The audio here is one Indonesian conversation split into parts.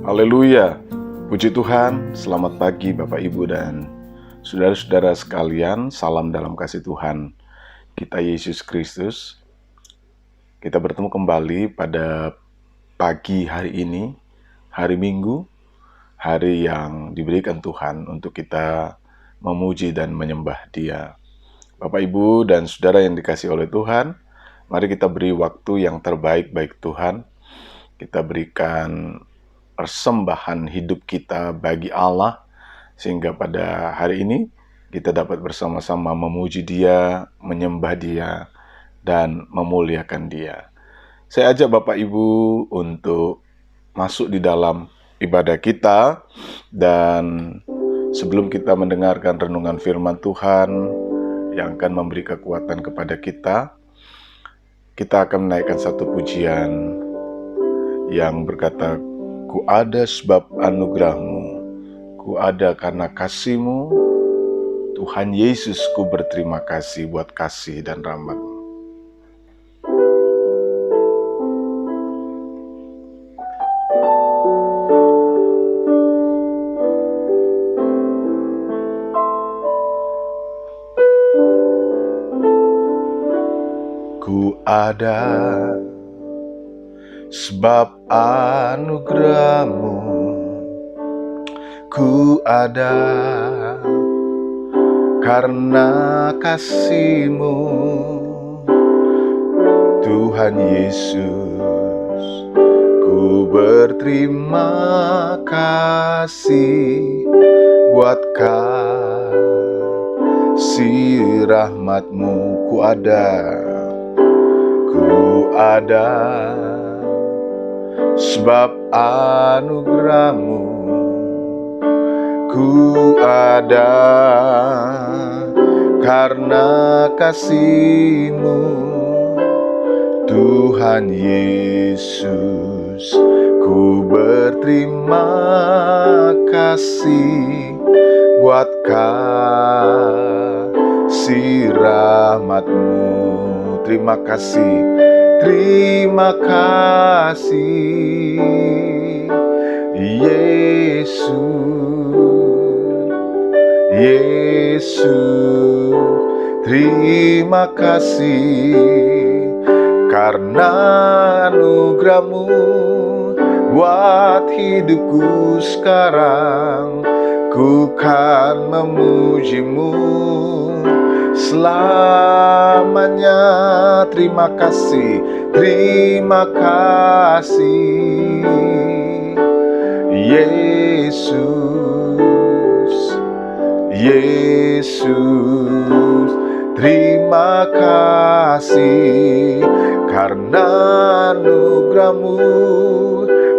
Haleluya, puji Tuhan, selamat pagi Bapak Ibu dan saudara-saudara sekalian. Salam dalam kasih Tuhan kita Yesus Kristus. Kita bertemu kembali pada pagi hari ini, hari Minggu, hari yang diberikan Tuhan untuk kita memuji dan menyembah Dia. Bapak Ibu dan saudara yang dikasihi oleh Tuhan, mari kita beri waktu yang terbaik baik Tuhan. Kita berikan persembahan hidup kita bagi Allah, sehingga pada hari ini kita dapat bersama-sama memuji Dia, menyembah Dia, dan memuliakan Dia. Saya ajak Bapak Ibu untuk masuk di dalam ibadah kita, dan sebelum kita mendengarkan renungan firman Tuhan yang akan memberi kekuatan kepada kita, kita akan menaikkan satu pujian yang berkata, "Ku ada sebab anugerah-Mu, ku ada karena kasih-Mu, Tuhan Yesus, ku berterima kasih buat kasih dan rahmat-Mu." Ku ada sebab anugerah-Mu, ku ada karena kasih-Mu, Tuhan Yesus, ku berterima kasih buat kasih rahmat-Mu. Ku ada sebab anugerah-Mu, ku ada karena kasih-Mu, Tuhan Yesus, ku berterima kasih buat kasih rahmat-Mu. Terima kasih, terima kasih Yesus, terima kasih karena anugerah-Mu buat hidupku sekarang. Ku kan memuji-Mu selamanya. Terima kasih, terima kasih Yesus, terima kasih karena anugerah-Mu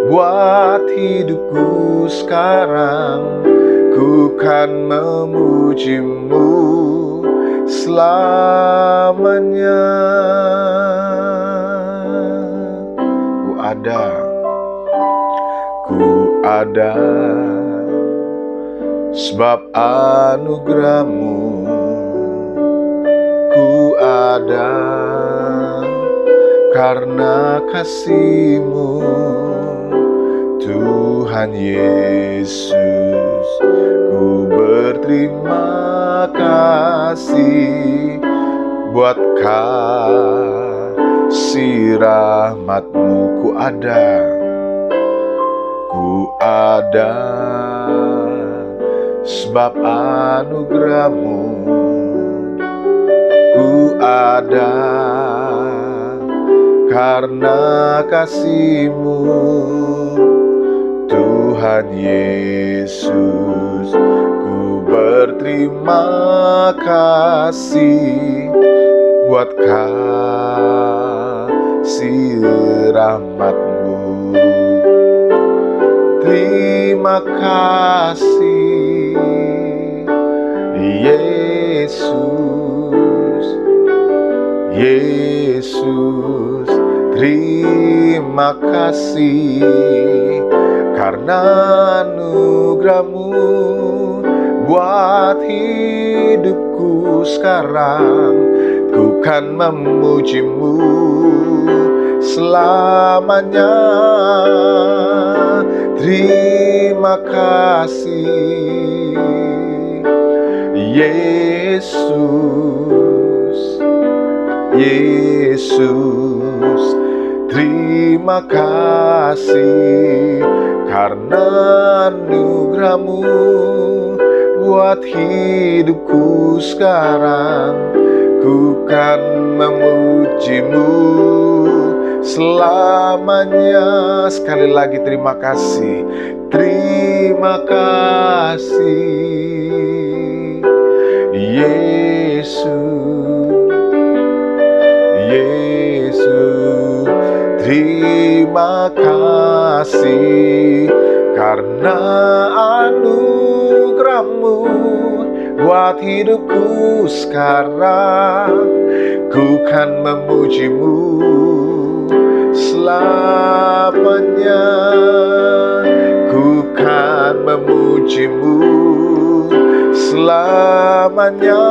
buat hidupku sekarang. Ku kan memuji-Mu selamanya. Ku ada sebab anugerah-Mu, ku ada karena kasih-Mu, Tuhan Yesus, ku berterima kasih buat kasih rahmat-Mu. Ku ada sebab anugerah-Mu, ku ada karena kasih-Mu, Tuhan Yesus, ku berterima kasih buat kasih rahmat-Mu. Terima kasih Yesus, terima kasih karena anugerah-Mu buat hidupku sekarang. Ku kan memuji-Mu selamanya. terima kasih Yesus, Yesus, terima kasih karena anugerah-Mu buat hidupku sekarang. Ku kan memuji-Mu selamanya. Sekali lagi terima kasih, terima kasih Yesus, Yesus, terima kasih karena anugerah-Mu buat hidupku sekarang. Ku kan memuji-Mu selamanya. Ku kan memuji-Mu selamanya.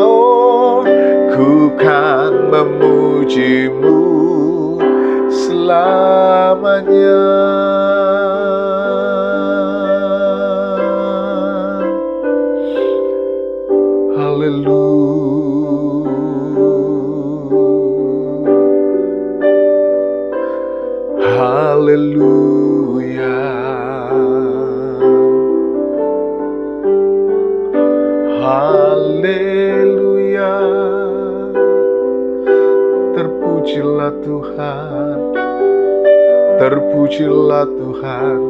Oh, ku kan memuji-Mu selamanya. Haleluya, haleluya. Terpujilah Tuhan, terpujilah Tuhan,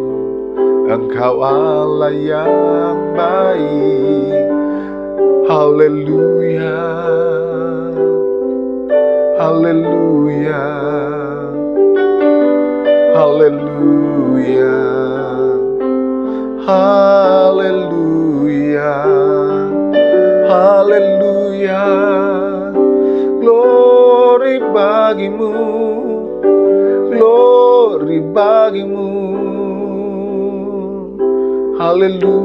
Engkau Allah yang baik. Haleluya, haleluya, haleluya, haleluya, haleluya. Glory bagi-Mu, glory bagi-Mu. Haleluya,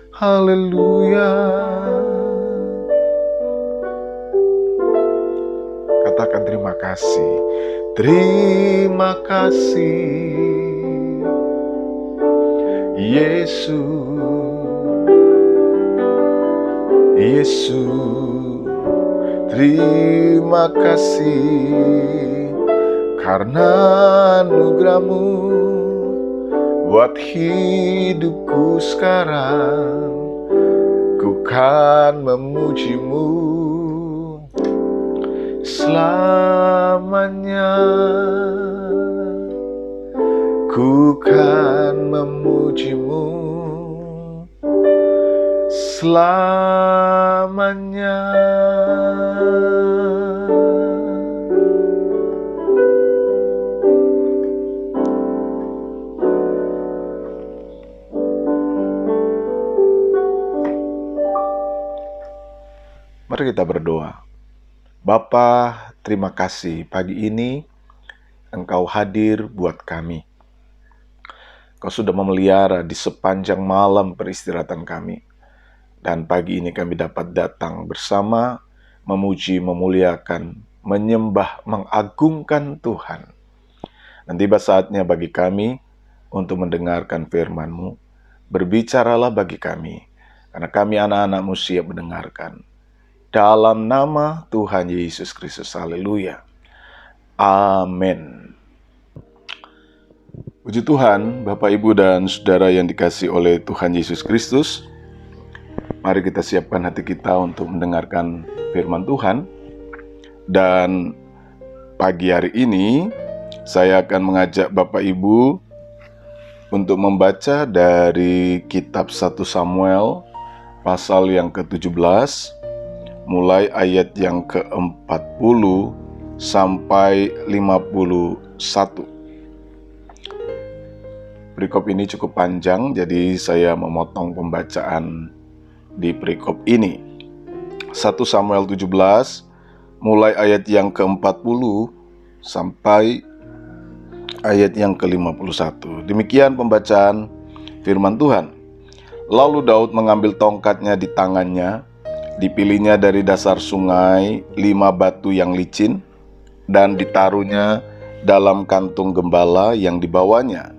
haleluya. Katakan terima kasih, terima kasih Yesus, Yesus, terima kasih karena anugerah-Mu buat hidupku sekarang. Ku kan memuji-Mu selamanya. Ku kan memuji-Mu selamanya. Mari kita berdoa. Bapa, terima kasih pagi ini Engkau hadir buat kami. Kau sudah memelihara di sepanjang malam peristirahatan kami. Dan pagi ini kami dapat datang bersama, memuji, memuliakan, menyembah, mengagungkan Tuhan. Dan tiba saatnya bagi kami untuk mendengarkan firman-Mu. Berbicaralah bagi kami, karena kami anak-anak-Mu siap mendengarkan. Dalam nama Tuhan Yesus Kristus, haleluya. Amin. Puji Tuhan, Bapak, Ibu, dan Saudara yang dikasihi oleh Tuhan Yesus Kristus. Mari kita siapkan hati kita untuk mendengarkan firman Tuhan. Dan pagi hari ini, saya akan mengajak Bapak Ibu untuk membaca dari kitab 1 Samuel, pasal yang ke-17, mulai ayat yang ke-40 sampai 51. Perikop ini cukup panjang, jadi saya memotong pembacaan di perikop ini. 1 Samuel 17, mulai ayat yang ke-40 sampai ayat yang ke-51. Demikian pembacaan firman Tuhan. Lalu Daud mengambil tongkatnya di tangannya, dipilihnya dari dasar sungai 5 batu yang licin, dan ditaruhnya dalam kantung gembala yang dibawanya,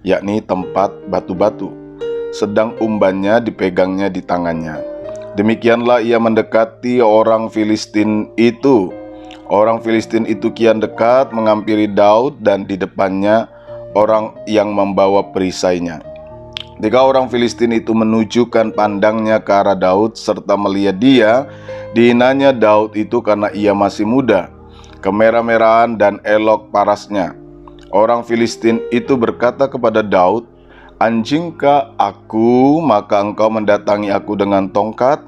yakni tempat batu-batu, sedang umbannya dipegangnya di tangannya. Demikianlah ia mendekati orang Filistin itu. Orang Filistin itu kian dekat menghampiri Daud, dan di depannya orang yang membawa perisainya. Ketika orang Filistin itu menunjukkan pandangnya ke arah Daud serta melihat dia, dihinanya Daud itu karena ia masih muda, kemerah-merahan dan elok parasnya. Orang Filistin itu berkata kepada Daud, "Anjingkah aku, maka engkau mendatangi aku dengan tongkat?"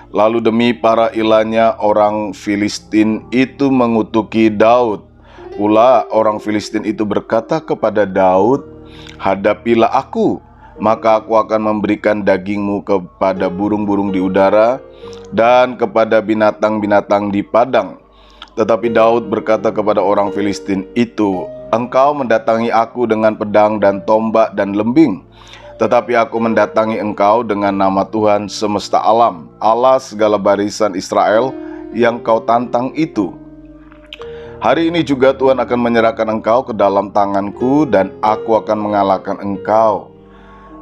Lalu demi para ilahnya orang Filistin itu mengutuki Daud. Pula orang Filistin itu berkata kepada Daud, "Hadapilah aku, maka aku akan memberikan dagingmu kepada burung-burung di udara dan kepada binatang-binatang di padang." Tetapi Daud berkata kepada orang Filistin itu, "Engkau mendatangi aku dengan pedang dan tombak dan lembing, tetapi aku mendatangi engkau dengan nama Tuhan semesta alam, Allah segala barisan Israel yang kau tantang itu. Hari ini juga Tuhan akan menyerahkan engkau ke dalam tanganku, dan aku akan mengalahkan engkau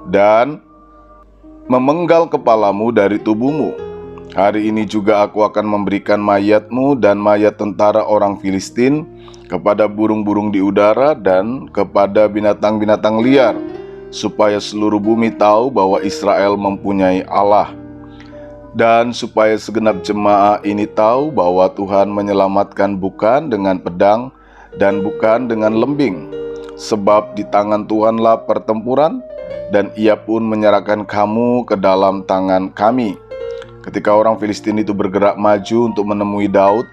dan memenggal kepalamu dari tubuhmu. Hari ini juga aku akan memberikan mayatmu dan mayat tentara orang Filistin kepada burung-burung di udara dan kepada binatang-binatang liar, supaya seluruh bumi tahu bahwa Israel mempunyai Allah, dan supaya segenap jemaah ini tahu bahwa Tuhan menyelamatkan bukan dengan pedang dan bukan dengan lembing, sebab di tangan Tuhanlah pertempuran, dan ia pun menyerahkan kamu ke dalam tangan kami." Ketika orang Filistin itu bergerak maju untuk menemui Daud,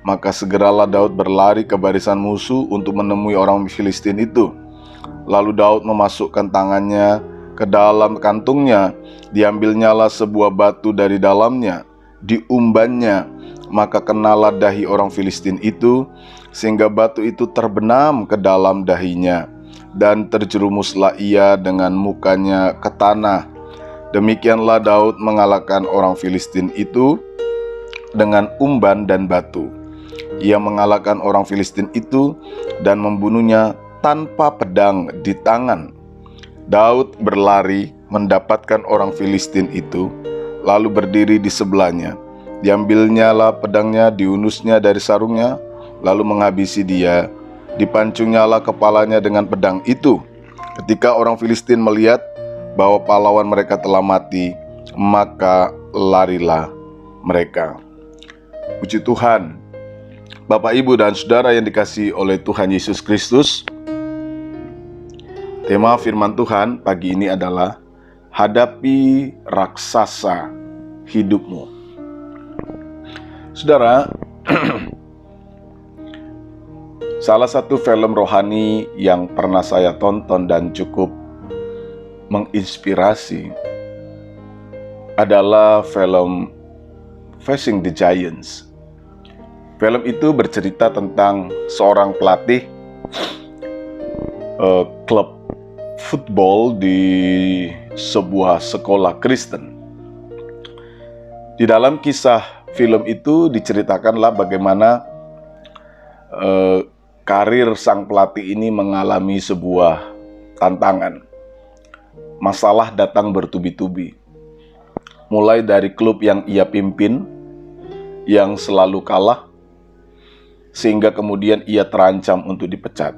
maka segeralah Daud berlari ke barisan musuh untuk menemui orang Filistin itu. Lalu Daud memasukkan tangannya ke dalam kantungnya, diambilnyalah sebuah batu dari dalamnya, diumbannya, maka kenalah dahi orang Filistin itu, sehingga batu itu terbenam ke dalam dahinya, dan terjerumuslah ia dengan mukanya ke tanah. Demikianlah Daud mengalahkan orang Filistin itu dengan umban dan batu. Ia mengalahkan orang Filistin itu dan membunuhnya tanpa pedang di tangan. Daud berlari mendapatkan orang Filistin itu, lalu berdiri di sebelahnya. Diambilnyalah pedangnya, diunusnya dari sarungnya, lalu menghabisi dia. Dipancungnyalah kepalanya dengan pedang itu. Ketika orang Filistin melihat bahwa pahlawan mereka telah mati, maka larilah mereka. Puji Tuhan. Bapak, Ibu, dan Saudara yang dikasihi oleh Tuhan Yesus Kristus, tema firman Tuhan pagi ini adalah hadapi raksasa hidupmu. Saudara, salah satu film rohani yang pernah saya tonton dan cukup menginspirasi adalah film Facing the Giants. Film itu bercerita tentang seorang pelatih klub football di sebuah sekolah Kristen. Di dalam kisah film itu diceritakanlah bagaimana karir sang pelatih ini mengalami sebuah tantangan. Masalah datang bertubi-tubi. Mulai dari klub yang ia pimpin, yang selalu kalah, sehingga kemudian ia terancam untuk dipecat.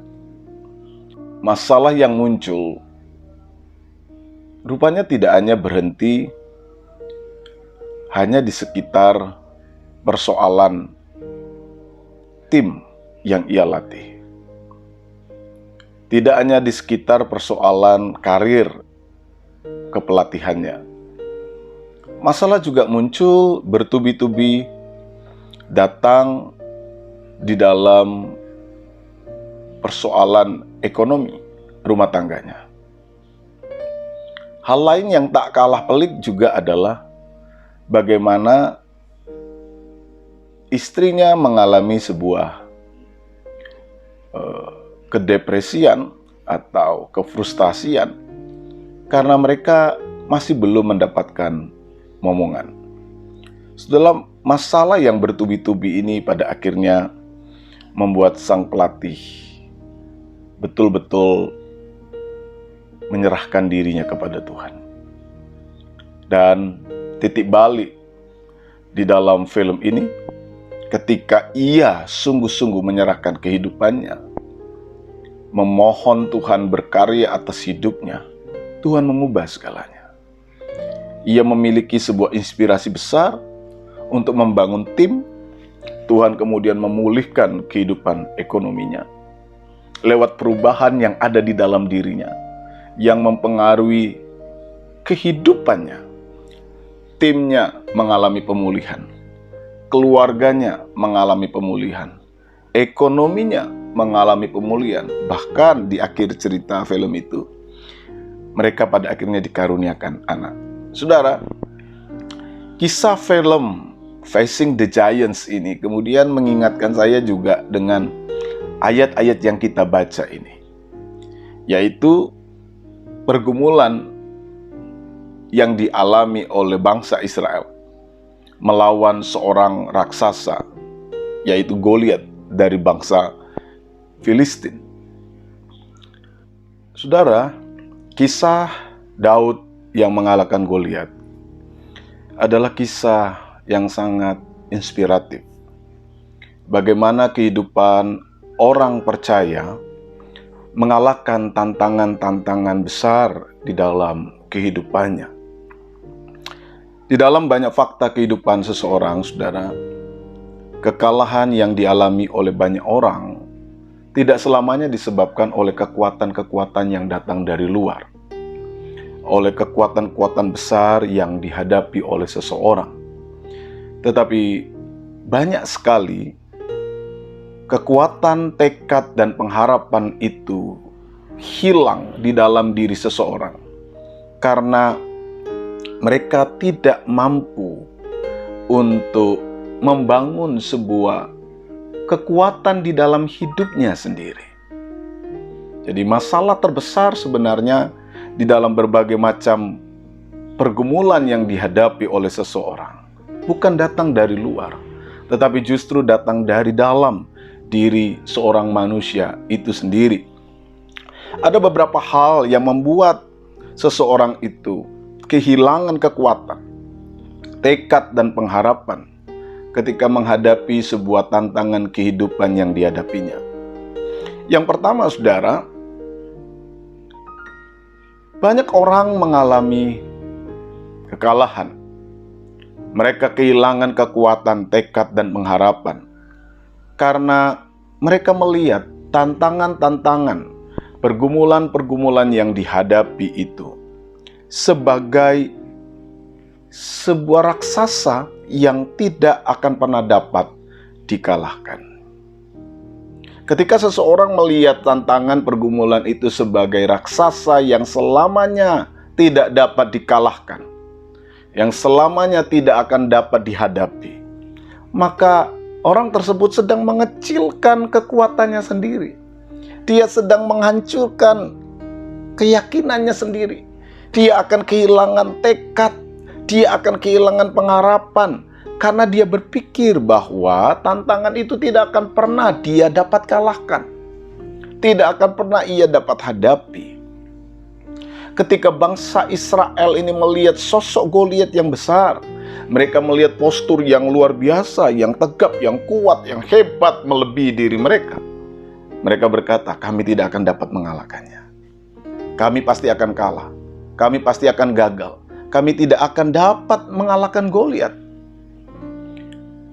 Masalah yang muncul rupanya tidak hanya berhenti hanya di sekitar persoalan tim yang ia latih. Tidak hanya di sekitar persoalan karir kepelatihannya. Masalah juga muncul bertubi-tubi datang di dalam persoalan ekonomi rumah tangganya. Hal lain yang tak kalah pelik juga adalah bagaimana istrinya mengalami sebuah kedepresian atau kefrustasian karena mereka masih belum mendapatkan momongan. Setelah masalah yang bertubi-tubi ini pada akhirnya membuat sang pelatih betul-betul menyerahkan dirinya kepada Tuhan. Dan titik balik di dalam film ini, ketika ia sungguh-sungguh menyerahkan kehidupannya, memohon Tuhan berkarya atas hidupnya, Tuhan mengubah segalanya. Ia memiliki sebuah inspirasi besar untuk membangun tim. Tuhan kemudian memulihkan kehidupan ekonominya lewat perubahan yang ada di dalam dirinya, yang mempengaruhi kehidupannya. Timnya mengalami pemulihan, keluarganya mengalami pemulihan, ekonominya mengalami pemulihan. Bahkan di akhir cerita film itu, mereka pada akhirnya dikaruniakan anak. Saudara, kisah film Facing the Giants ini kemudian mengingatkan saya juga dengan ayat-ayat yang kita baca ini, yaitu pergumulan yang dialami oleh bangsa Israel melawan seorang raksasa, yaitu Goliat dari bangsa Filistin. Saudara, kisah Daud yang mengalahkan Goliat adalah kisah yang sangat inspiratif. Bagaimana kehidupan orang percaya mengalahkan tantangan-tantangan besar di dalam kehidupannya. Di dalam banyak fakta kehidupan seseorang, saudara, kekalahan yang dialami oleh banyak orang tidak selamanya disebabkan oleh kekuatan-kekuatan yang datang dari luar, oleh kekuatan-kekuatan besar yang dihadapi oleh seseorang. Tetapi banyak sekali kekuatan, tekad, dan pengharapan itu hilang di dalam diri seseorang karena mereka tidak mampu untuk membangun sebuah kekuatan di dalam hidupnya sendiri. Jadi masalah terbesar sebenarnya di dalam berbagai macam pergumulan yang dihadapi oleh seseorang bukan datang dari luar, tetapi justru datang dari dalam diri seorang manusia itu sendiri. Ada beberapa hal yang membuat seseorang itu kehilangan kekuatan, tekad, dan pengharapan ketika menghadapi sebuah tantangan kehidupan yang dihadapinya. Yang pertama, saudara, banyak orang mengalami kekalahan. Mereka kehilangan kekuatan, tekad, dan pengharapan karena mereka melihat tantangan-tantangan, pergumulan-pergumulan yang dihadapi itu sebagai sebuah raksasa yang tidak akan pernah dapat dikalahkan. Ketika seseorang melihat tantangan pergumulan itu sebagai raksasa yang selamanya tidak dapat dikalahkan, yang selamanya tidak akan dapat dihadapi, maka orang tersebut sedang mengecilkan kekuatannya sendiri. Dia sedang menghancurkan keyakinannya sendiri. Dia akan kehilangan tekad, dia akan kehilangan pengharapan, karena dia berpikir bahwa tantangan itu tidak akan pernah dia dapat kalahkan, tidak akan pernah ia dapat hadapi. Ketika bangsa Israel ini melihat sosok Goliat yang besar, mereka melihat postur yang luar biasa, yang tegap, yang kuat, yang hebat melebihi diri mereka. Mereka berkata, kami tidak akan dapat mengalahkannya. Kami pasti akan kalah. Kami pasti akan gagal. Kami tidak akan dapat mengalahkan Goliat.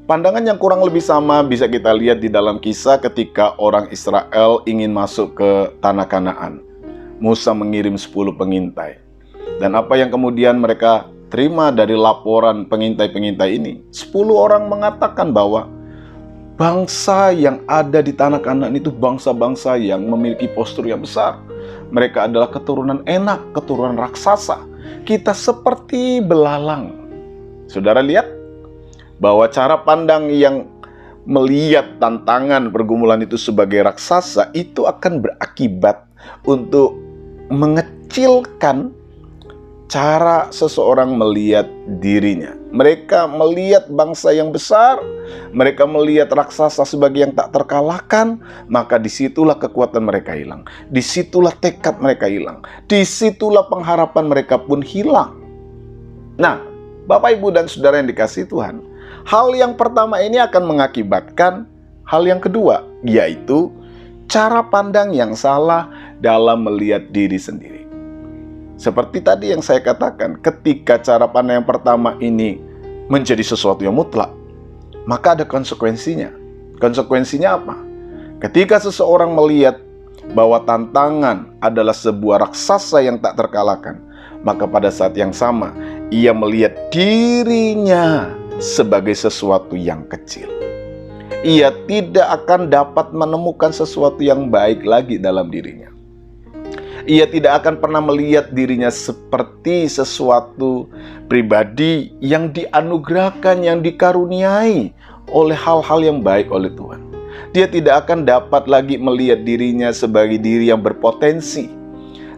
Pandangan yang kurang lebih sama bisa kita lihat di dalam kisah ketika orang Israel ingin masuk ke tanah Kanaan. Musa mengirim 10 pengintai. Dan apa yang kemudian mereka terima dari laporan pengintai-pengintai ini? 10 orang mengatakan bahwa bangsa yang ada di tanah Kanaan itu bangsa-bangsa yang memiliki postur yang besar. Mereka adalah keturunan Enak, keturunan raksasa. Kita seperti belalang. Saudara lihat bahwa cara pandang yang melihat tantangan pergumulan itu sebagai raksasa itu akan berakibat untuk mengecilkan cara seseorang melihat dirinya. Mereka melihat bangsa yang besar, mereka melihat raksasa sebagai yang tak terkalahkan, maka disitulah kekuatan mereka hilang. Disitulah tekad mereka hilang. Disitulah pengharapan mereka pun hilang. Nah, Bapak, Ibu, dan Saudara yang dikasihi Tuhan, hal yang pertama ini akan mengakibatkan hal yang kedua, yaitu cara pandang yang salah dalam melihat diri sendiri. Seperti tadi yang saya katakan, ketika cara pandang yang pertama ini menjadi sesuatu yang mutlak, maka ada konsekuensinya. Konsekuensinya apa? Ketika seseorang melihat bahwa tantangan adalah sebuah raksasa yang tak terkalahkan, maka pada saat yang sama, ia melihat dirinya sebagai sesuatu yang kecil. Ia tidak akan dapat menemukan sesuatu yang baik lagi dalam dirinya. Ia tidak akan pernah melihat dirinya seperti sesuatu pribadi yang dianugerahkan, yang dikaruniai oleh hal-hal yang baik oleh Tuhan. Dia tidak akan dapat lagi melihat dirinya sebagai diri yang berpotensi.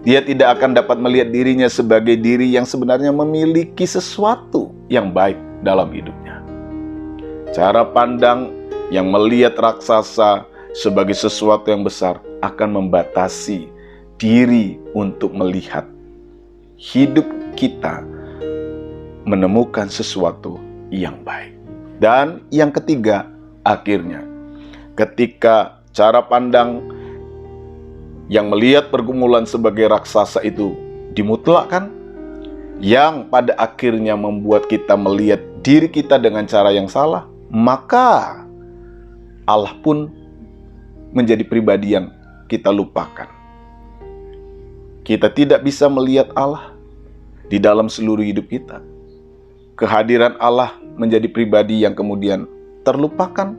Dia tidak akan dapat melihat dirinya sebagai diri yang sebenarnya memiliki sesuatu yang baik dalam hidupnya. Cara pandang yang melihat raksasa sebagai sesuatu yang besar akan membatasi diri untuk melihat hidup kita menemukan sesuatu yang baik. Dan yang ketiga, akhirnya ketika cara pandang yang melihat pergumulan sebagai raksasa itu dimutlakkan, yang pada akhirnya membuat kita melihat diri kita dengan cara yang salah, maka Allah pun menjadi pribadi yang kita lupakan. Kita tidak bisa melihat Allah di dalam seluruh hidup kita. Kehadiran Allah menjadi pribadi yang kemudian terlupakan.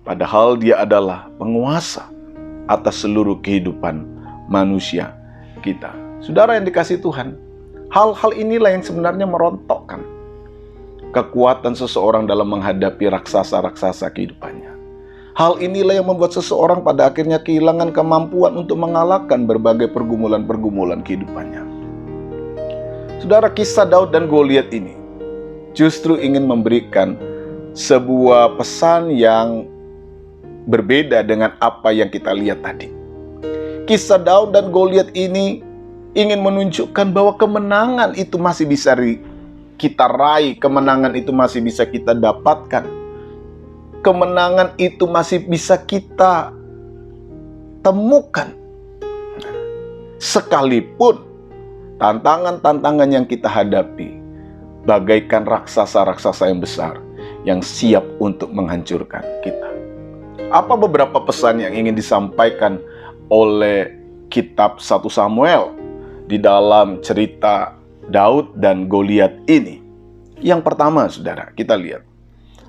Padahal Dia adalah penguasa atas seluruh kehidupan manusia kita. Saudara yang dikasihi Tuhan, hal-hal inilah yang sebenarnya merontokkan kekuatan seseorang dalam menghadapi raksasa-raksasa kehidupannya. Hal inilah yang membuat seseorang pada akhirnya kehilangan kemampuan untuk mengalahkan berbagai pergumulan-pergumulan kehidupannya. Saudara, kisah Daud dan Goliat ini justru ingin memberikan sebuah pesan yang berbeda dengan apa yang kita lihat tadi. Kisah Daud dan Goliat ini ingin menunjukkan bahwa kemenangan itu masih bisa kita raih, kemenangan itu masih bisa kita dapatkan. Kemenangan itu masih bisa kita temukan. Sekalipun tantangan-tantangan yang kita hadapi bagaikan raksasa-raksasa yang besar yang siap untuk menghancurkan kita. Apa beberapa pesan yang ingin disampaikan oleh kitab 1 Samuel di dalam cerita Daud dan Goliat ini? Yang pertama, saudara, kita lihat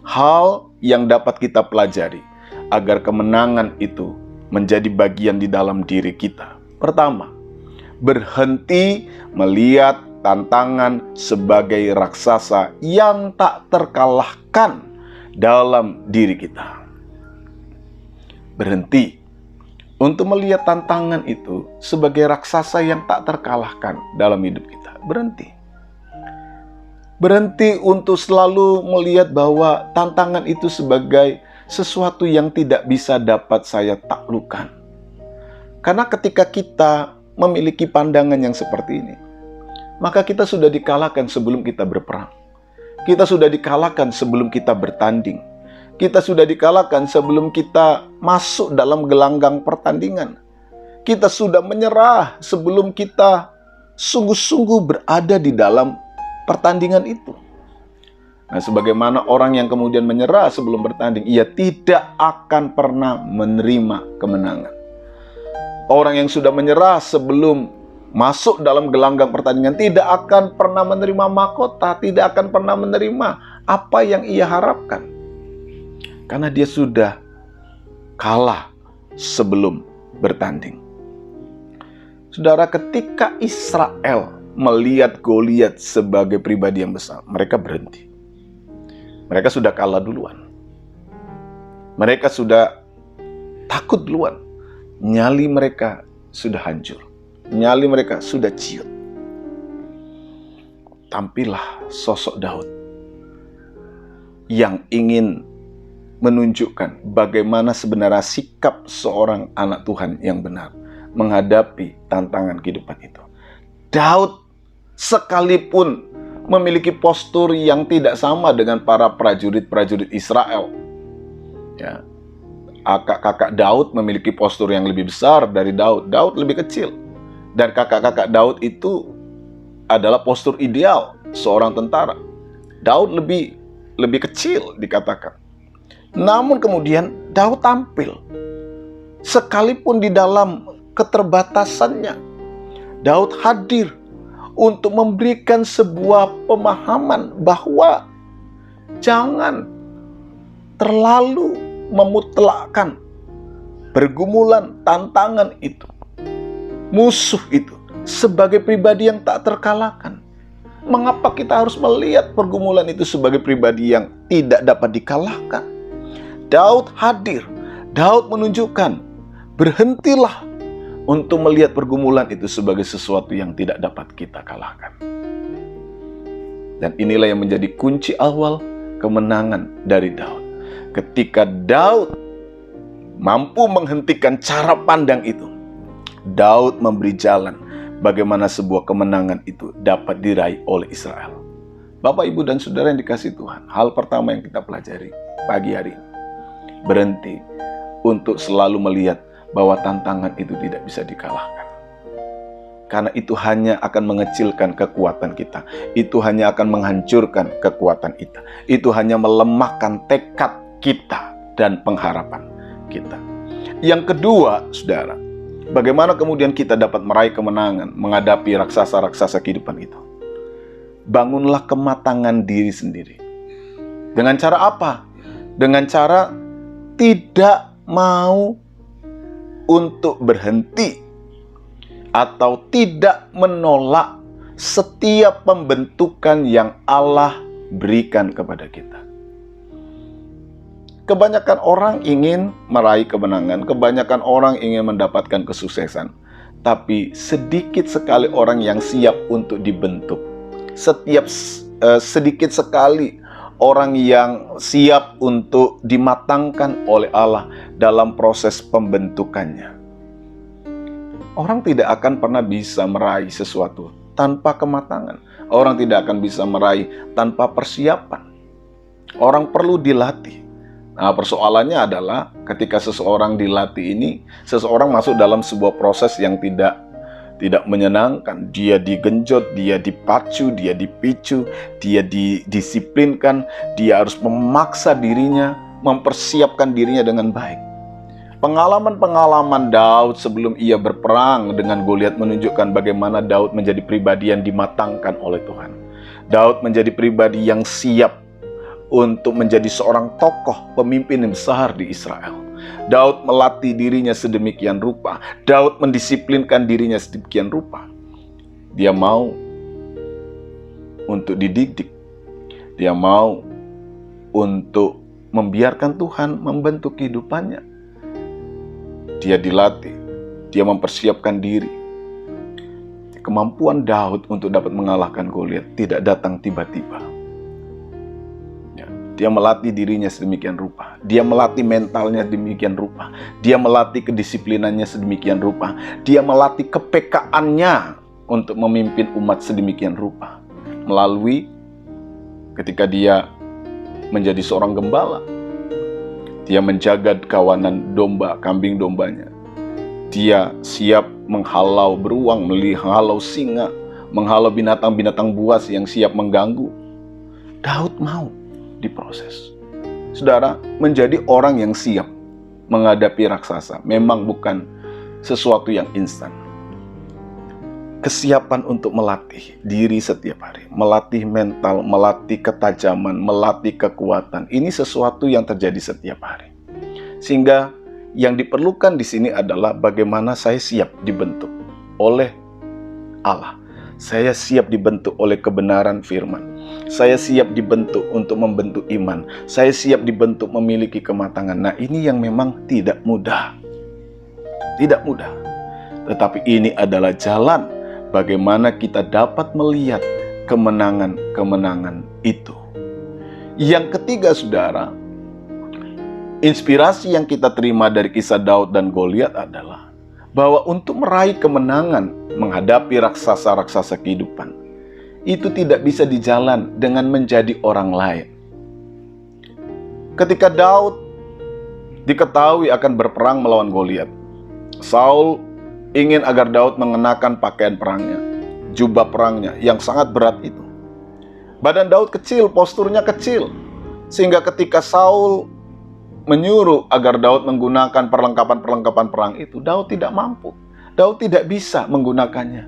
hal yang dapat kita pelajari agar kemenangan itu menjadi bagian di dalam diri kita. Pertama, berhenti melihat tantangan sebagai raksasa yang tak terkalahkan dalam diri kita. Berhenti untuk melihat tantangan itu sebagai raksasa yang tak terkalahkan dalam hidup kita. Berhenti. Berhenti untuk selalu melihat bahwa tantangan itu sebagai sesuatu yang tidak bisa dapat saya taklukkan. Karena ketika kita memiliki pandangan yang seperti ini, maka kita sudah dikalahkan sebelum kita berperang. Kita sudah dikalahkan sebelum kita bertanding. Kita sudah dikalahkan sebelum kita masuk dalam gelanggang pertandingan. Kita sudah menyerah sebelum kita sungguh-sungguh berada di dalam pertandingan itu. Nah, sebagaimana orang yang kemudian menyerah sebelum bertanding, ia tidak akan pernah menerima kemenangan. Orang yang sudah menyerah sebelum masuk dalam gelanggang pertandingan tidak akan pernah menerima mahkota, tidak akan pernah menerima apa yang ia harapkan. Karena dia sudah kalah sebelum bertanding. Saudara, ketika Israel melihat Goliat sebagai pribadi yang besar, mereka berhenti. Mereka sudah kalah duluan. Mereka sudah takut duluan. Nyali mereka sudah hancur. Nyali mereka sudah ciut. tampillah sosok Daud yang ingin menunjukkan bagaimana sebenarnya sikap seorang anak Tuhan yang benar menghadapi tantangan kehidupan itu. Daud sekalipun memiliki postur yang tidak sama dengan para prajurit-prajurit Israel. Ya, kakak-kakak Daud memiliki postur yang lebih besar dari Daud. Daud lebih kecil. Dan kakak-kakak Daud itu adalah postur ideal seorang tentara. Daud lebih kecil dikatakan. Namun kemudian Daud tampil. Sekalipun di dalam keterbatasannya, Daud hadir untuk memberikan sebuah pemahaman bahwa jangan terlalu memutlakkan pergumulan, tantangan itu, musuh itu sebagai pribadi yang tak terkalahkan. Mengapa kita harus melihat pergumulan itu sebagai pribadi yang tidak dapat dikalahkan? Daud hadir, Daud menunjukkan, berhentilah untuk melihat pergumulan itu sebagai sesuatu yang tidak dapat kita kalahkan. Dan inilah yang menjadi kunci awal kemenangan dari Daud. Ketika Daud mampu menghentikan cara pandang itu, Daud memberi jalan bagaimana sebuah kemenangan itu dapat diraih oleh Israel. Bapak, Ibu, dan Saudara yang dikasihi Tuhan, hal pertama yang kita pelajari pagi hari ini, berhenti untuk selalu melihat bahwa tantangan itu tidak bisa dikalahkan. Karena itu hanya akan mengecilkan kekuatan kita. Itu hanya akan menghancurkan kekuatan kita. Itu hanya melemahkan tekad kita dan pengharapan kita. Yang kedua, saudara, bagaimana kemudian kita dapat meraih kemenangan menghadapi raksasa-raksasa kehidupan itu? Bangunlah kematangan diri sendiri. Dengan cara apa? Dengan cara tidak mau untuk berhenti atau tidak menolak setiap pembentukan yang Allah berikan kepada kita. Kebanyakan orang ingin meraih kemenangan, kebanyakan orang ingin mendapatkan kesuksesan, tapi sedikit sekali orang yang siap untuk dibentuk. Sedikit sekali orang yang siap untuk dimatangkan oleh Allah dalam proses pembentukannya. Orang tidak akan pernah bisa meraih sesuatu tanpa kematangan. Orang tidak akan bisa meraih tanpa persiapan. Orang perlu dilatih. Nah, persoalannya adalah ketika seseorang dilatih ini, seseorang masuk dalam sebuah proses yang tidak menyenangkan. Dia digenjot, dia dipacu, dia dipicu, dia didisiplinkan, dia harus memaksa dirinya, mempersiapkan dirinya dengan baik. Pengalaman-pengalaman Daud sebelum ia berperang dengan Goliat menunjukkan bagaimana Daud menjadi pribadi yang dimatangkan oleh Tuhan. Daud menjadi pribadi yang siap untuk menjadi seorang tokoh pemimpin yang besar di Israel. Daud melatih dirinya sedemikian rupa. Daud mendisiplinkan dirinya sedemikian rupa. Dia mau untuk dididik. Dia mau untuk membiarkan Tuhan membentuk kehidupannya. Dia dilatih. Dia mempersiapkan diri. Kemampuan Daud untuk dapat mengalahkan Goliat tidak datang tiba-tiba. Dia melatih dirinya sedemikian rupa. Dia melatih mentalnya sedemikian rupa. Dia melatih kedisiplinannya sedemikian rupa. Dia melatih kepekaannya untuk memimpin umat sedemikian rupa. Melalui ketika dia menjadi seorang gembala. Dia menjaga kawanan domba, kambing dombanya. Dia siap menghalau beruang, menghalau singa, menghalau binatang-binatang buas yang siap mengganggu. Daud mau diproses. Saudara, menjadi orang yang siap menghadapi raksasa memang bukan sesuatu yang instan. Kesiapan untuk melatih diri setiap hari, melatih mental, melatih ketajaman, melatih kekuatan, ini sesuatu yang terjadi setiap hari. Sehingga yang diperlukan di sini adalah bagaimana saya siap dibentuk oleh Allah. Saya siap dibentuk oleh kebenaran firman. Saya siap dibentuk untuk membentuk iman. Saya siap dibentuk memiliki kematangan. Nah, ini yang memang tidak mudah. Tidak mudah. Tetapi ini adalah jalan bagaimana kita dapat melihat kemenangan-kemenangan itu. Yang ketiga, saudara, inspirasi yang kita terima dari kisah Daud dan Goliat adalah bahwa untuk meraih kemenangan menghadapi raksasa-raksasa kehidupan, itu tidak bisa dijalan dengan menjadi orang lain. Ketika Daud diketahui akan berperang melawan Goliat, Saul ingin agar Daud mengenakan pakaian perangnya, jubah perangnya yang sangat berat itu. Badan Daud kecil, posturnya kecil, sehingga ketika Saul menyuruh agar Daud menggunakan perlengkapan-perlengkapan perang itu, Daud tidak mampu. Daud tidak bisa menggunakannya.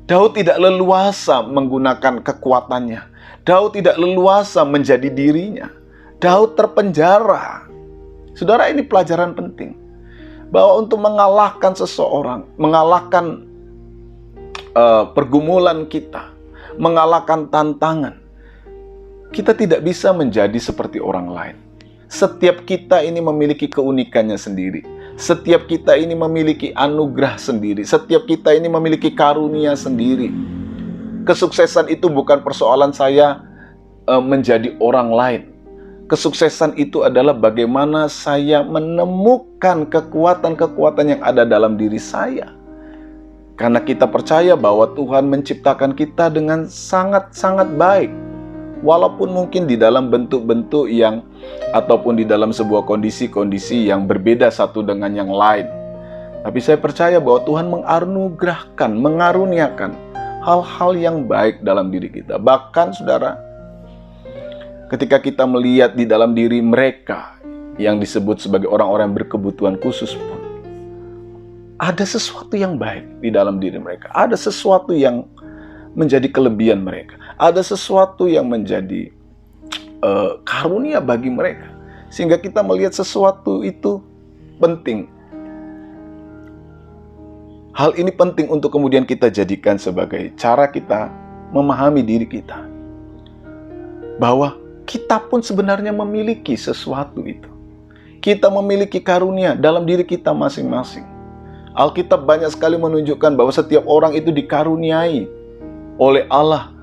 Daud tidak leluasa menggunakan kekuatannya. Daud tidak leluasa menjadi dirinya. Daud terpenjara. Saudara, ini pelajaran penting. Bahwa untuk mengalahkan seseorang, mengalahkan pergumulan kita, mengalahkan tantangan, kita tidak bisa menjadi seperti orang lain. Setiap kita ini memiliki keunikannya sendiri. Setiap kita ini memiliki anugerah sendiri. Setiap kita ini memiliki karunia sendiri. Kesuksesan itu bukan persoalan saya menjadi orang lain. Kesuksesan itu adalah bagaimana saya menemukan kekuatan-kekuatan yang ada dalam diri saya. Karena kita percaya bahwa Tuhan menciptakan kita dengan sangat-sangat baik. Walaupun mungkin di dalam bentuk-bentuk yang ataupun di dalam sebuah kondisi-kondisi yang berbeda satu dengan yang lain. Tapi saya percaya bahwa Tuhan menganugerahkan, mengaruniakan hal-hal yang baik dalam diri kita. Bahkan saudara, ketika kita melihat di dalam diri mereka yang disebut sebagai orang-orang yang berkebutuhan khusus pun, ada sesuatu yang baik di dalam diri mereka. Ada sesuatu yang menjadi kelebihan mereka. Ada sesuatu yang menjadi karunia bagi mereka. Sehingga kita melihat sesuatu itu penting. Hal ini penting untuk kemudian kita jadikan sebagai cara kita memahami diri kita. Bahwa kita pun sebenarnya memiliki sesuatu itu. Kita memiliki karunia dalam diri kita masing-masing. Alkitab banyak sekali menunjukkan bahwa setiap orang itu dikaruniai oleh Allah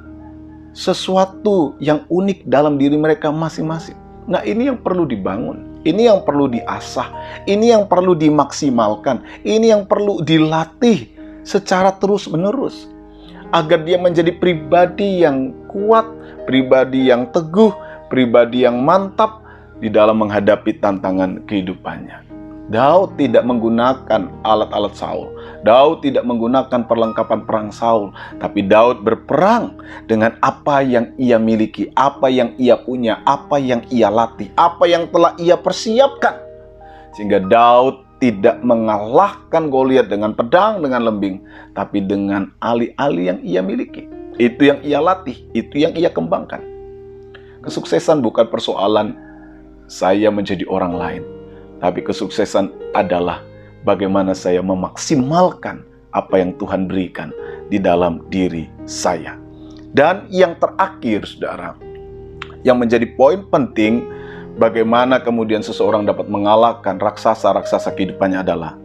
sesuatu yang unik dalam diri mereka masing-masing. Nah, ini yang perlu dibangun, ini yang perlu diasah, ini yang perlu dimaksimalkan, ini yang perlu dilatih secara terus-menerus agar dia menjadi pribadi yang kuat, pribadi yang teguh, pribadi yang mantap di dalam menghadapi tantangan kehidupannya. Daud tidak menggunakan alat-alat Saul. Daud tidak menggunakan perlengkapan perang Saul. Tapi Daud berperang dengan apa yang ia miliki, apa yang ia punya, apa yang ia latih, apa yang telah ia persiapkan. Sehingga Daud tidak mengalahkan Goliat dengan pedang, dengan lembing, tapi dengan alih-alih yang ia miliki. Itu yang ia latih, itu yang ia kembangkan. Kesuksesan bukan persoalan saya menjadi orang lain. Tapi kesuksesan adalah bagaimana saya memaksimalkan apa yang Tuhan berikan di dalam diri saya. Dan yang terakhir, saudara, yang menjadi poin penting bagaimana kemudian seseorang dapat mengalahkan raksasa-raksasa kehidupannya adalah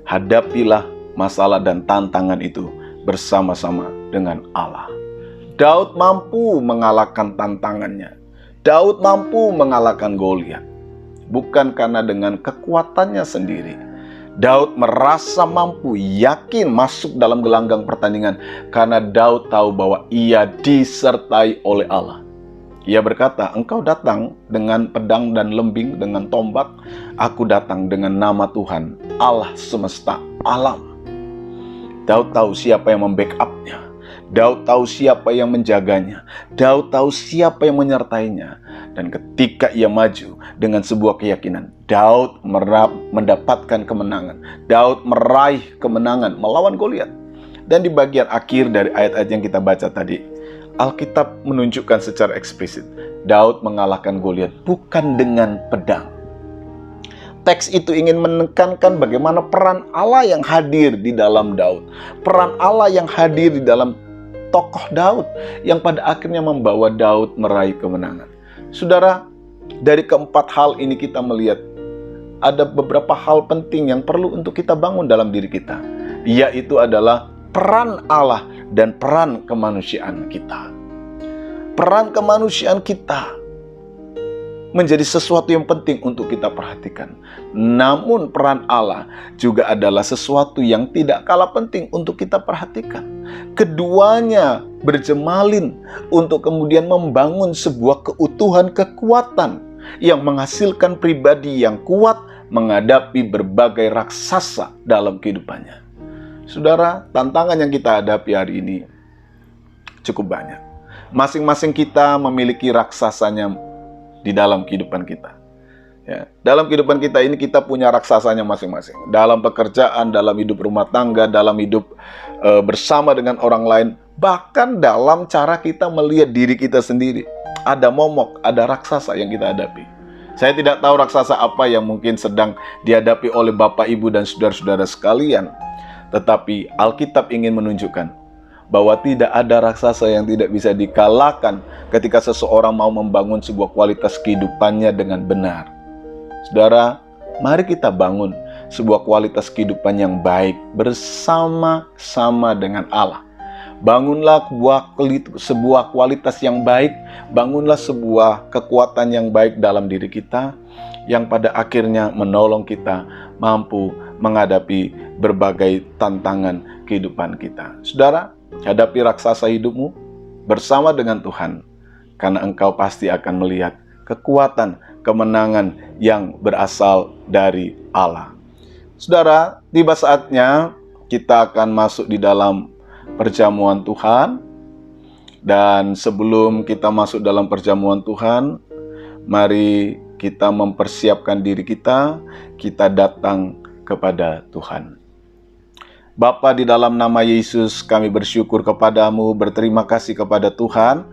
hadapilah masalah dan tantangan itu bersama-sama dengan Allah. Daud mampu mengalahkan tantangannya. Daud mampu mengalahkan Goliat. Bukan karena dengan kekuatannya sendiri. Daud merasa mampu, yakin masuk dalam gelanggang pertandingan karena Daud tahu bahwa ia disertai oleh Allah. Ia berkata, engkau datang dengan pedang dan lembing, dengan tombak. Aku datang dengan nama Tuhan, Allah semesta alam. Daud tahu siapa yang membackup-nya. Daud tahu siapa yang menjaganya. Daud tahu siapa yang menyertainya. Dan ketika ia maju dengan sebuah keyakinan, Daud mendapatkan kemenangan. Daud meraih kemenangan melawan Goliat. Dan di bagian akhir dari ayat-ayat yang kita baca tadi, Alkitab menunjukkan secara eksplisit, Daud mengalahkan Goliat bukan dengan pedang. Teks itu ingin menekankan bagaimana peran Allah yang hadir di dalam Daud. Peran Allah yang hadir di dalam tokoh Daud yang pada akhirnya membawa Daud meraih kemenangan. Saudara, dari keempat hal ini kita melihat ada beberapa hal penting yang perlu untuk kita bangun dalam diri kita, yaitu adalah peran Allah dan peran kemanusiaan kita. peran kemanusiaan kita menjadi sesuatu yang penting untuk kita perhatikan. Namun peran Allah juga adalah sesuatu yang tidak kalah penting untuk kita perhatikan. Keduanya berjemalin untuk kemudian membangun sebuah keutuhan kekuatan yang menghasilkan pribadi yang kuat menghadapi berbagai raksasa dalam kehidupannya. Saudara, tantangan yang kita hadapi hari ini cukup banyak. Masing-masing kita memiliki raksasanya di dalam kehidupan kita. Ya, dalam kehidupan kita ini kita punya raksasanya masing-masing. Dalam pekerjaan, dalam hidup rumah tangga, dalam hidup bersama dengan orang lain, bahkan dalam cara kita melihat diri kita sendiri. Ada momok, ada raksasa yang kita hadapi. Saya tidak tahu raksasa apa yang mungkin sedang dihadapi oleh Bapak, Ibu, dan saudara-saudara sekalian. Tetapi Alkitab ingin menunjukkan bahwa tidak ada raksasa yang tidak bisa dikalahkan ketika seseorang mau membangun sebuah kualitas kehidupannya dengan benar. Saudara, mari kita bangun sebuah kualitas kehidupan yang baik bersama-sama dengan Allah. Bangunlah sebuah kualitas yang baik, bangunlah sebuah kekuatan yang baik dalam diri kita, yang pada akhirnya menolong kita mampu menghadapi berbagai tantangan kehidupan kita. Saudara, hadapi raksasa hidupmu bersama dengan Tuhan, karena engkau pasti akan melihat kekuatan, kemenangan yang berasal dari Allah. Saudara, tiba saatnya kita akan masuk di dalam perjamuan Tuhan. Dan sebelum kita masuk dalam perjamuan Tuhan, mari kita mempersiapkan diri kita datang kepada Tuhan. Bapa, di dalam nama Yesus kami bersyukur kepadamu, berterima kasih kepada Tuhan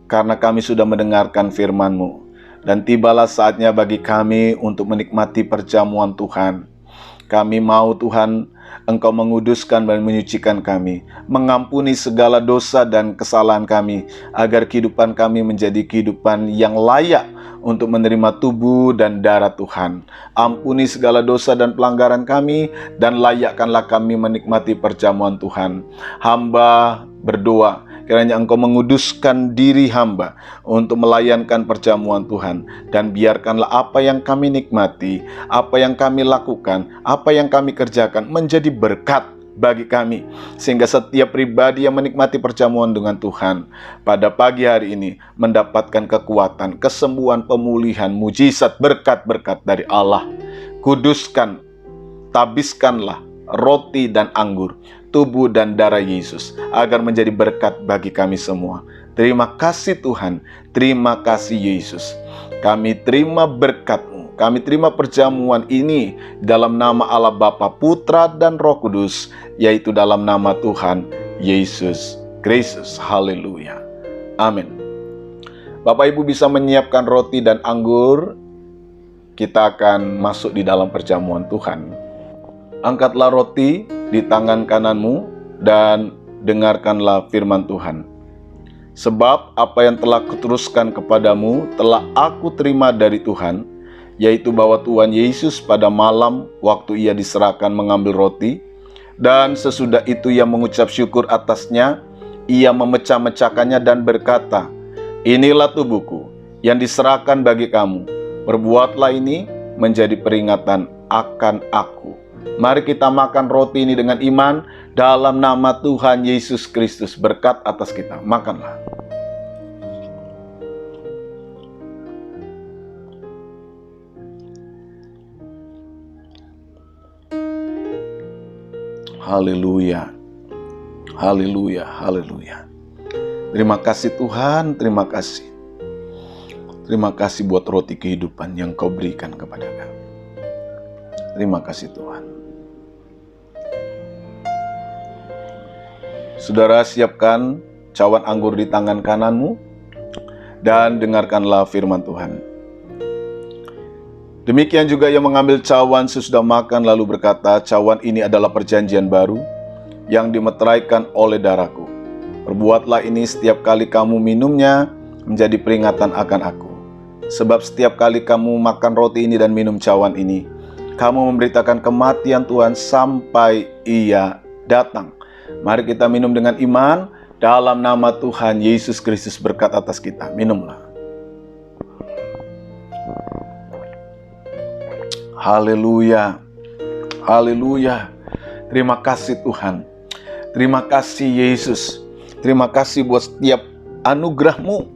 karena kami sudah mendengarkan firman-Mu. Dan tibalah saatnya bagi kami untuk menikmati perjamuan Tuhan. Kami mau Tuhan, Engkau menguduskan dan menyucikan kami, mengampuni segala dosa dan kesalahan kami, agar kehidupan kami menjadi kehidupan yang layak untuk menerima tubuh dan darah Tuhan. Ampuni segala dosa dan pelanggaran kami, dan layakkanlah kami menikmati perjamuan Tuhan. Hamba berdoa, kiranya Engkau menguduskan diri hamba untuk melayankan perjamuan Tuhan. Dan biarkanlah apa yang kami nikmati, apa yang kami lakukan, apa yang kami kerjakan menjadi berkat bagi kami, sehingga setiap pribadi yang menikmati perjamuan dengan Tuhan pada pagi hari ini mendapatkan kekuatan, kesembuhan, pemulihan, mujizat, berkat-berkat dari Allah. Kuduskan, tabiskanlah roti dan anggur, tubuh dan darah Yesus, agar menjadi berkat bagi kami semua. Terima kasih Tuhan, terima kasih Yesus. Kami terima berkat-Mu, kami terima perjamuan ini dalam nama Allah Bapa, Putra, dan Roh Kudus, yaitu dalam nama Tuhan Yesus Kristus. Haleluya. Amin. Bapak Ibu bisa menyiapkan roti dan anggur. Kita akan masuk di dalam perjamuan Tuhan. Angkatlah roti di tangan kananmu dan dengarkanlah firman Tuhan. Sebab apa yang telah kuteruskan kepadamu telah aku terima dari Tuhan, yaitu bahwa Tuhan Yesus pada malam waktu ia diserahkan mengambil roti, dan sesudah itu ia mengucap syukur atasnya, ia memecah-mecahkannya dan berkata, "Inilah tubuhku yang diserahkan bagi kamu. Perbuatlah ini menjadi peringatan akan aku." Mari kita makan roti ini dengan iman dalam nama Tuhan Yesus Kristus. Berkat atas kita. Makanlah. Haleluya. Haleluya. Haleluya. Terima kasih Tuhan, terima kasih. Terima kasih buat roti kehidupan yang Kau berikan kepada kami. Terima kasih Tuhan. Saudara, siapkan cawan anggur di tangan kananmu dan dengarkanlah firman Tuhan. Demikian juga ia mengambil cawan sesudah makan lalu berkata, "Cawan ini adalah perjanjian baru yang dimeteraikan oleh darahku. Perbuatlah ini setiap kali kamu minumnya menjadi peringatan akan aku. Sebab setiap kali kamu makan roti ini dan minum cawan ini, kamu memberitakan kematian Tuhan sampai ia datang." Mari kita minum dengan iman Dalam nama Tuhan Yesus Kristus berkat atas kita. Minumlah. Haleluya. Haleluya. Terima kasih Tuhan. Terima kasih Yesus. Terima kasih buat setiap anugerah-Mu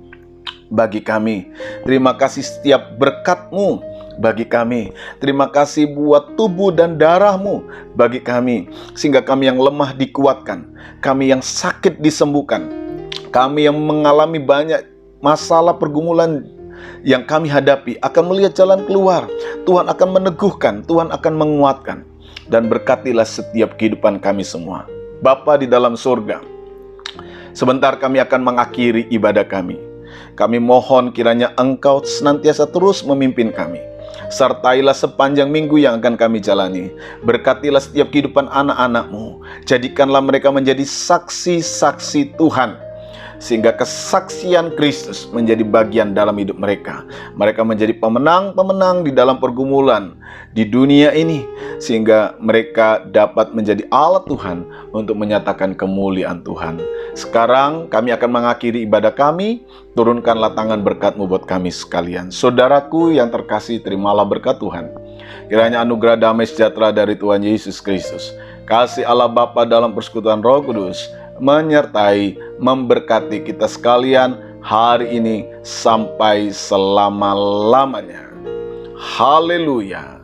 bagi kami. Terima kasih setiap berkat-Mu bagi kami. Terima kasih buat tubuh dan darah-Mu bagi kami, sehingga kami yang lemah dikuatkan, kami yang sakit disembuhkan, kami yang mengalami banyak masalah pergumulan yang kami hadapi akan melihat jalan keluar. Tuhan akan meneguhkan, Tuhan akan menguatkan, dan berkatilah setiap kehidupan kami semua. Bapa di dalam surga, sebentar kami akan mengakhiri ibadah kami. Kami mohon kiranya Engkau senantiasa terus memimpin kami. Sertailah sepanjang minggu yang akan kami jalani. Berkatilah setiap kehidupan anak-anak-Mu. Jadikanlah mereka menjadi saksi-saksi Tuhan, sehingga kesaksian Kristus menjadi bagian dalam hidup mereka. Mereka menjadi pemenang-pemenang di dalam pergumulan di dunia ini, sehingga mereka dapat menjadi alat Tuhan untuk menyatakan kemuliaan Tuhan. Sekarang kami akan mengakhiri ibadah kami. Turunkanlah tangan berkat-Mu buat kami sekalian. Saudaraku yang terkasih, terimalah berkat Tuhan. Kiranya anugerah damai sejahtera dari Tuhan Yesus Kristus, kasih Allah Bapa dalam persekutuan Roh Kudus, menyertai, memberkati kita sekalian hari ini sampai selama-lamanya. Haleluya.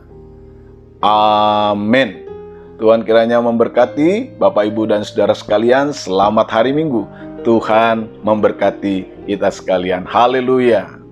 Amin. Tuhan kiranya memberkati Bapak, Ibu, dan saudara sekalian. Selamat hari Minggu. Tuhan memberkati kita sekalian. Haleluya.